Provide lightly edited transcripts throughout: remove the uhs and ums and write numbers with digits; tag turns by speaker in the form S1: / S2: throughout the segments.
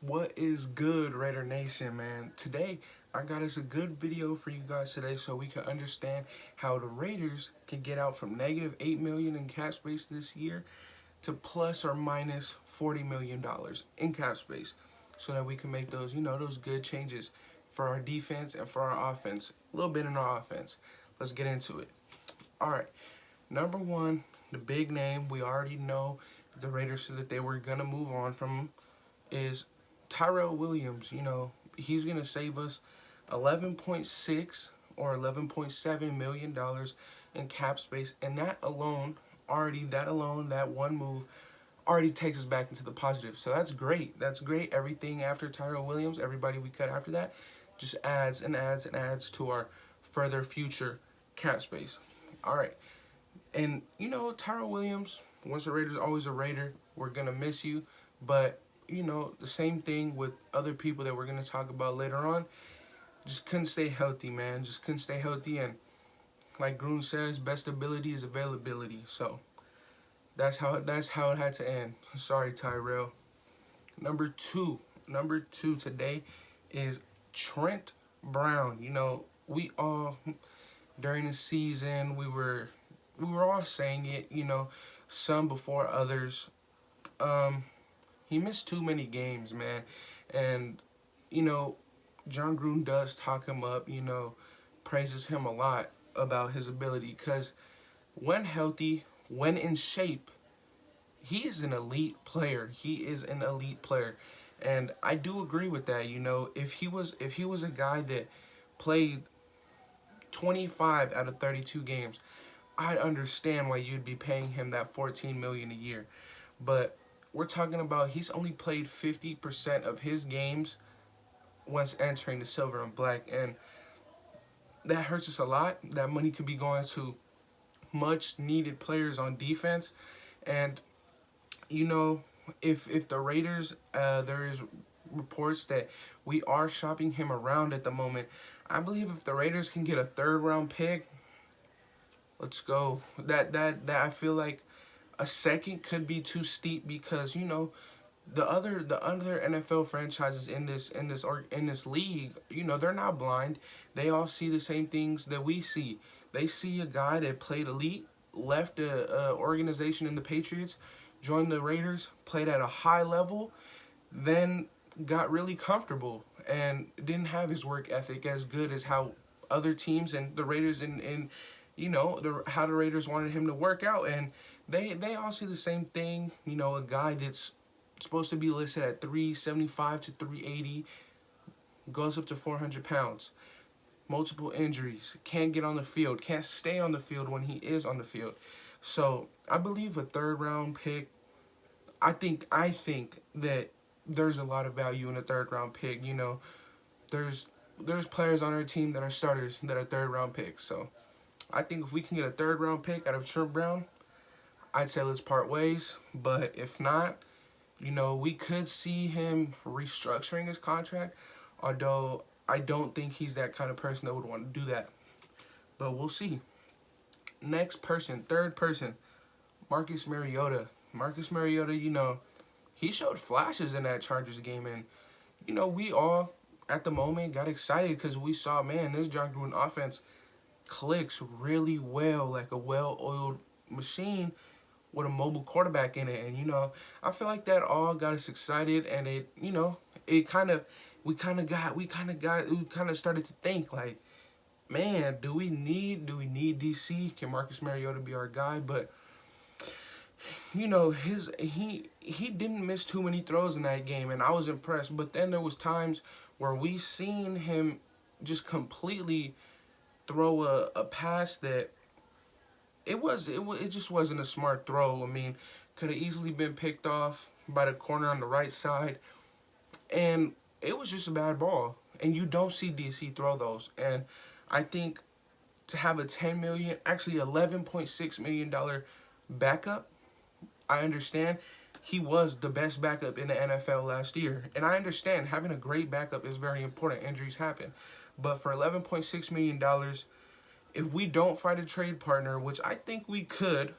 S1: What is good, Raider Nation, man? Today, I got us a good video for you guys today so we can understand how the Raiders can get out from negative $8 million in cap space this year to plus or minus $40 million in cap space so that we can make those, those good changes for our defense and for our offense. A little bit in our offense. Let's get into it. All right. Number one, the big name we already know the Raiders said that they were going to move on from is Tyrell Williams. He's going to save us 11.6 or $11.7 million in cap space. And that alone, that one move already takes us back into the positive. So that's great. That's great. Everything after Tyrell Williams, everybody we cut after that, just adds and adds and adds to our further future cap space. All right. And, Tyrell Williams, once a Raider's always a Raider. We're going to miss you. But, the same thing with other people that we're going to talk about later on. Just couldn't stay healthy, man. Just couldn't stay healthy. And like Grun says, best ability is availability. So that's how it had to end. Sorry, Tyrell. Number two today is Trent Brown. We all, during the season, we were all saying it, some before others. He missed too many games, man. And, John Gruden does talk him up, praises him a lot about his ability. Because when healthy, when in shape, he is an elite player. He is an elite player. And I do agree with that, If he was a guy that played 25 out of 32 games, I'd understand why you'd be paying him that $14 million a year. But we're talking about he's only played 50% of his games once entering the silver and black, and that hurts us a lot. That money could be going to much needed players on defense. And if the Raiders, there is reports that we are shopping him around at the moment. I believe if the Raiders can get a third-round pick, let's go. That I feel like a second could be too steep because the other NFL franchises in this league, they're not blind. They all see the same things that we see. They see a guy that played elite, left a organization in the Patriots, joined the Raiders, played at a high level, then got really comfortable and didn't have his work ethic as good as how other teams and the Raiders how the Raiders wanted him to work out. And they all see the same thing. A guy that's supposed to be listed at 375 to 380 goes up to 400 pounds. Multiple injuries. Can't get on the field. Can't stay on the field when he is on the field. So I believe a third-round pick. I think that there's a lot of value in a third-round pick. There's players on our team that are starters that are third-round picks. So I think if we can get a third-round pick out of Trent Brown, I'd say let's part ways. But if not, we could see him restructuring his contract, although I don't think he's that kind of person that would want to do that. But we'll see. Next person, third person, Marcus Mariota. Marcus Mariota, he showed flashes in that Chargers game. And, we all, at the moment, got excited because we saw, man, this John Gruden offense clicks really well, like a well-oiled machine with a mobile quarterback in it. And I feel like that all got us excited, and we kind of started to think like, man, do we need DC? Can Marcus Mariota be our guy? But he didn't miss too many throws in that game, and I was impressed. But then there was times where we seen him just completely throw a pass that it just wasn't a smart throw. I mean, could have easily been picked off by the corner on the right side, and it was just a bad ball. And you don't see DC throw those. And I think to have a $11.6 million backup, I understand he was the best backup in the NFL last year. And I understand having a great backup is very important. Injuries happen. But for $11.6 million, if we don't find a trade partner, which I think we could,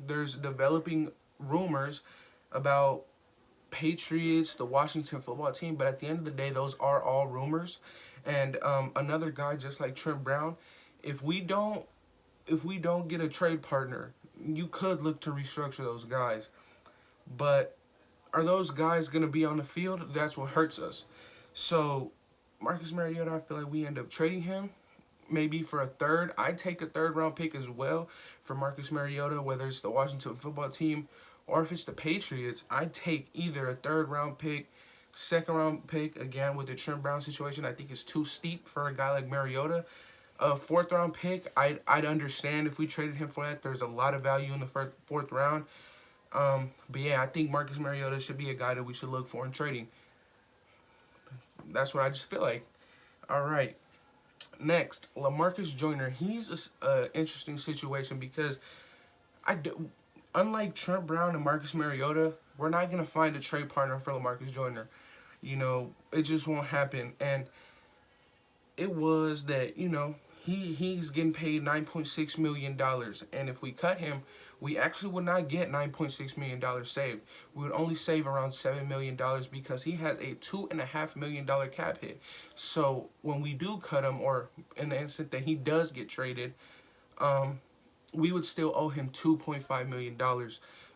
S1: there's developing rumors about Patriots, the Washington football team, but at the end of the day, those are all rumors. And another guy just like Trent Brown, if we don't get a trade partner, you could look to restructure those guys. But are those guys going to be on the field? That's what hurts us. So Marcus Mariota, I feel like we end up trading him maybe for a third. I'd take a third-round pick as well for Marcus Mariota, whether it's the Washington football team or if it's the Patriots. I'd take either a third-round pick, second-round pick, again, with the Trent Brown situation. I think it's too steep for a guy like Mariota. A fourth-round pick, I'd understand if we traded him for that. There's a lot of value in the fourth round. But yeah, I think Marcus Mariota should be a guy that we should look for in trading. That's what I just feel like. All right. Next, Lamarcus Joyner. He's an interesting situation because unlike Trent Brown and Marcus Mariota, we're not going to find a trade partner for Lamarcus Joyner. You know, it just won't happen. And it was that, you know, he's getting paid $9.6 million. And if we cut him, we actually would not get $9.6 million saved. We would only save around $7 million because he has a $2.5 million cap hit. So when we do cut him, or in the instant that he does get traded, we would still owe him $2.5 million.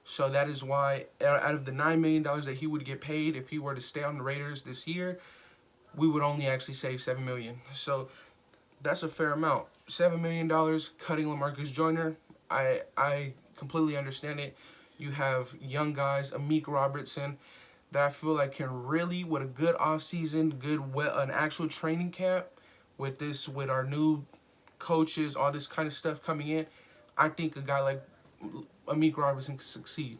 S1: So that is why out of the $9 million that he would get paid if he were to stay on the Raiders this year, we would only actually save $7 million. So that's a fair amount. $7 million cutting Lamarcus Joyner. I completely understand it. You have young guys, Amik Robertson, that I feel like can really, with a good offseason, an actual training camp, with our new coaches, all this kind of stuff coming in, I think a guy like Amik Robertson can succeed.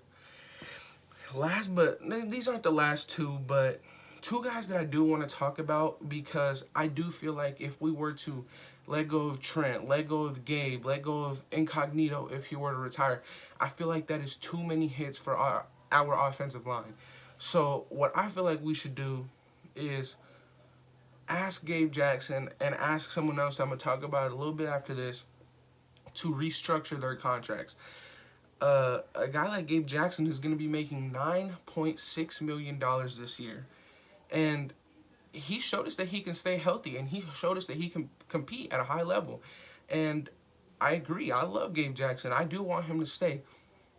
S1: These aren't the last two, but two guys that I do want to talk about, because I do feel like if we were to let go of Trent, let go of Gabe, let go of Incognito if he were to retire, I feel like that is too many hits for our offensive line. So what I feel like we should do is ask Gabe Jackson and ask someone else, I'm going to talk about it a little bit after this, to restructure their contracts. A guy like Gabe Jackson is going to be making $9.6 million this year. And he showed us that he can stay healthy, and he showed us that he can compete at a high level. And I agree. I love Gabe Jackson. I do want him to stay.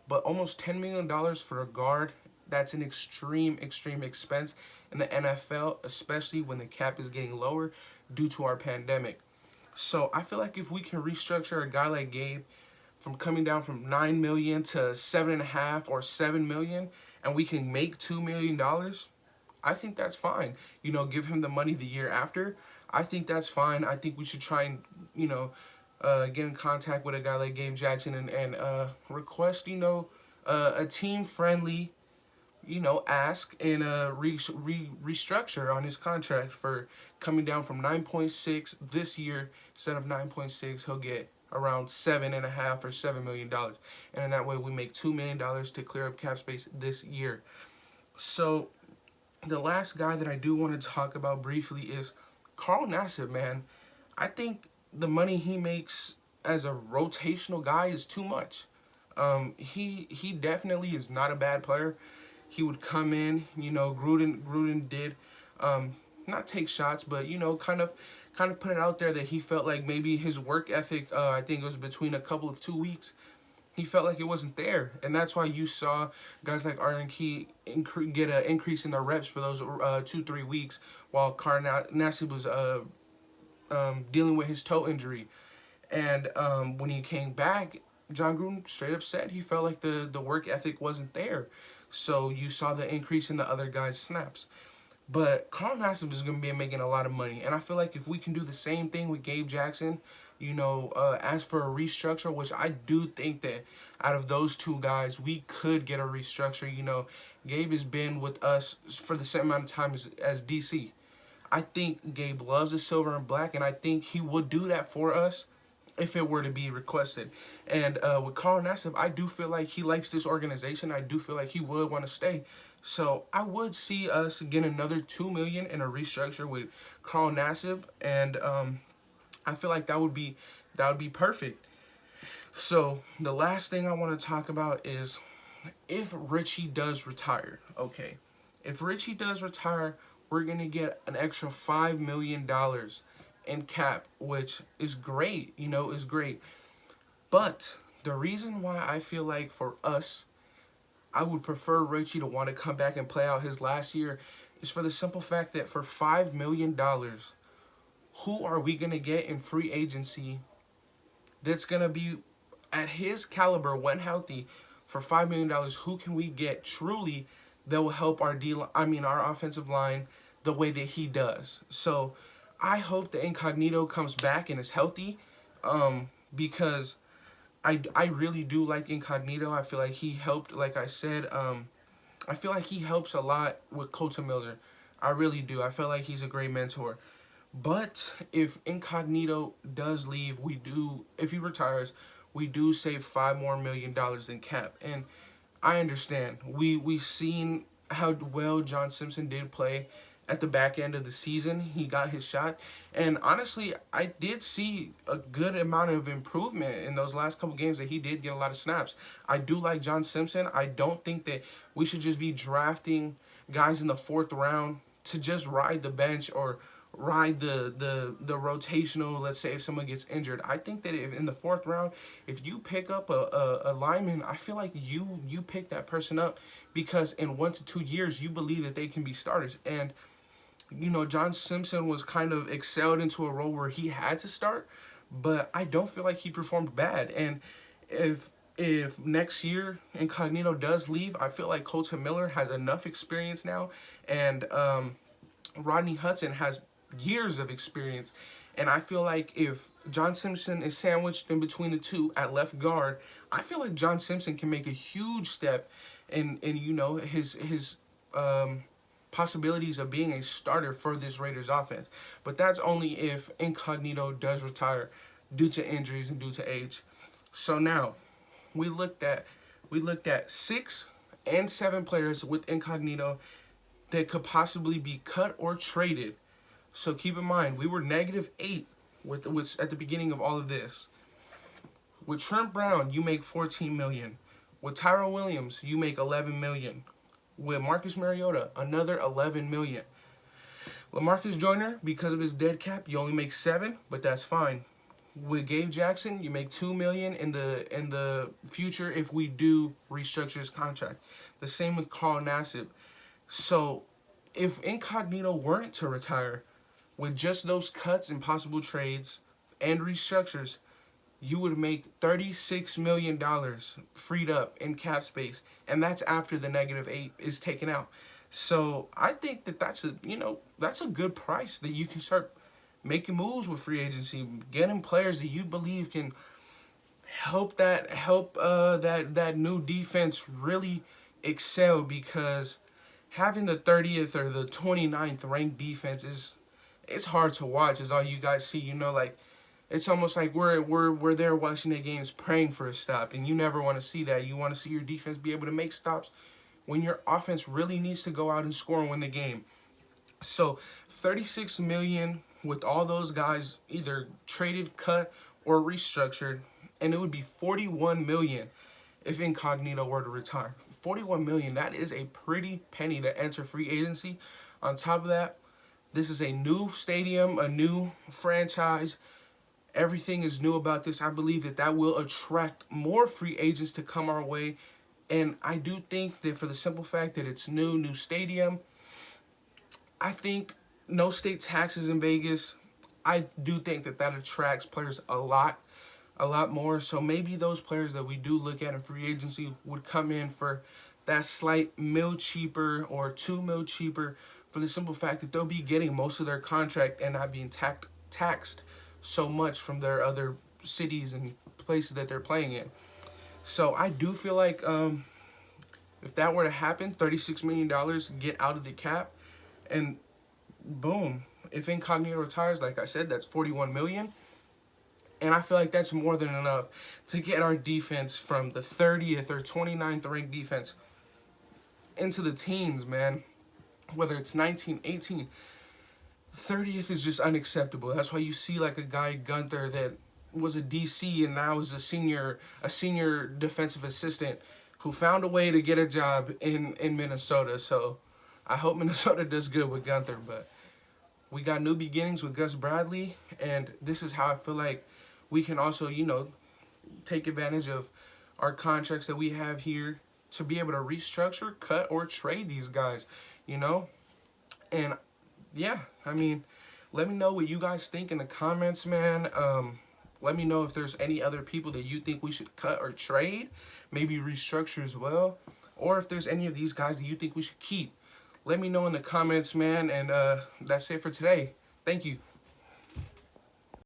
S1: But almost $10 million for a guard, that's an extreme expense in the NFL, especially when the cap is getting lower due to our pandemic. So I feel like if we can restructure a guy like Gabe from coming down from $9 million to $7.5 or $7 million, and we can make $2 million, I think that's fine. You know, give him the money the year after. I think that's fine. I think we should try and, you know, get in contact with a guy like Gabe Jackson and request, you know, a team-friendly, you know, ask and restructure on his contract for coming down from 9.6 this year. Instead of 9.6, he'll get around $7.5 or $7 million. And in that way, we make $2 million to clear up cap space this year. So the last guy that I do want to talk about briefly is Carl Nassif, man. I think the money he makes as a rotational guy is too much. He definitely is not a bad player. He would come in, you know, Gruden did not take shots, but, you know, kind of put it out there that he felt like maybe his work ethic, I think it was between a couple of 2 weeks, he felt like it wasn't there. And that's why you saw guys like Arden Key get an increase in their reps for those 2-3 weeks, while Carl Nassif was dealing with his toe injury. And when he came back, John Gruden straight up said he felt like the work ethic wasn't there. So you saw the increase in the other guys' snaps. But Carl Nassif is going to be making a lot of money. And I feel like if we can do the same thing with Gabe Jackson, you know, as for a restructure, which I do think that out of those two guys, we could get a restructure. You know, Gabe has been with us for the same amount of time as DC. I think Gabe loves the silver and black, and I think he would do that for us if it were to be requested. And with Carl Nassif, I do feel like he likes this organization. I do feel like he would want to stay. So I would see us get another $2 million in a restructure with Carl Nassif, and I feel like that would be perfect. So the last thing I want to talk about is if Richie does retire, okay, if Richie does retire, we're gonna get an extra $5 million in cap, which is great, is great. But the reason why I feel like for us, I would prefer Richie to want to come back and play out his last year is for the simple fact that for $5 million, who are we gonna get in free agency that's gonna be at his caliber when healthy for $5 million? Who can we get truly that will help our our offensive line the way that he does? So I hope that Incognito comes back and is healthy, because I really do like Incognito. I feel like he helped, like I said, I feel like he helps a lot with Colton Miller. I really do. I feel like he's a great mentor. But if Incognito does leave, if he retires, we do save $5 more million in cap. And I understand. We've seen how well John Simpson did play at the back end of the season. He got his shot. And honestly, I did see a good amount of improvement in those last couple games that he did get a lot of snaps. I do like John Simpson. I don't think that we should just be drafting guys in the 4th round to just ride the bench or ride the rotational. Let's say if someone gets injured, I think that if in the 4th round, if you pick up a lineman, I feel like you pick that person up because in 1 to 2 years you believe that they can be starters. And John Simpson was kind of excelled into a role where he had to start, but I don't feel like he performed bad. And if next year Incognito does leave, I feel like Colton Miller has enough experience now, and Rodney Hudson has years of experience. And I feel like if John Simpson is sandwiched in between the two at left guard, I feel like John Simpson can make a huge step in his possibilities of being a starter for this Raiders offense. But that's only if Incognito does retire due to injuries and due to age. So now we looked at 6 and 7 players with Incognito that could possibly be cut or traded. So keep in mind, we were -8 with at the beginning of all of this. With Trent Brown, you make $14 million. With Tyrell Williams, you make $11 million. With Marcus Mariota, another $11 million. Lamarcus Joyner, because of his dead cap, you only make $7, but that's fine. With Gabe Jackson, you make $2 million in the future if we do restructure his contract. The same with Carl Nassif. So if Incognito weren't to retire, with just those cuts and possible trades and restructures, you would make $36 million freed up in cap space, and that's after the -8 is taken out. So I think that that's a good price that you can start making moves with free agency, getting players that you believe can help that new defense really excel, because having the 30th or the 29th ranked defense it's hard to watch, as all you guys see. Like, it's almost like we're there watching the games praying for a stop, and you never want to see that. You want to see your defense be able to make stops when your offense really needs to go out and score and win the game. So $36 million with all those guys either traded, cut, or restructured, and it would be $41 million if Incognito were to retire. $41 million, that is a pretty penny to enter free agency. On top of that, this is a new stadium, a new franchise. Everything is new about this. I believe that will attract more free agents to come our way. And I do think that for the simple fact that it's new stadium, I think no state taxes in Vegas, I do think that attracts players a lot more. So maybe those players that we do look at in free agency would come in for that slight $1 cheaper or $2 million cheaper, for the simple fact that they'll be getting most of their contract and not being taxed so much from their other cities and places that they're playing in. So I do feel like if that were to happen, $36 million get out of the cap, and boom, if Incognito retires, like I said, that's $41 million. And I feel like that's more than enough to get our defense from the 30th or 29th ranked defense into the teens, man. Whether it's 19, 18, 30th is just unacceptable. That's why you see like a guy, Gunther, that was a DC and now is a senior defensive assistant, who found a way to get a job in Minnesota. So I hope Minnesota does good with Gunther. But we got new beginnings with Gus Bradley, and this is how I feel like we can also, you know, take advantage of our contracts that we have here to be able to restructure, cut, or trade these guys, you know? And yeah, I mean, let me know what you guys think in the comments, man. Let me know if there's any other people that you think we should cut or trade, maybe restructure as well, or if there's any of these guys that you think we should keep. Let me know in the comments, man, and that's it for today. Thank you.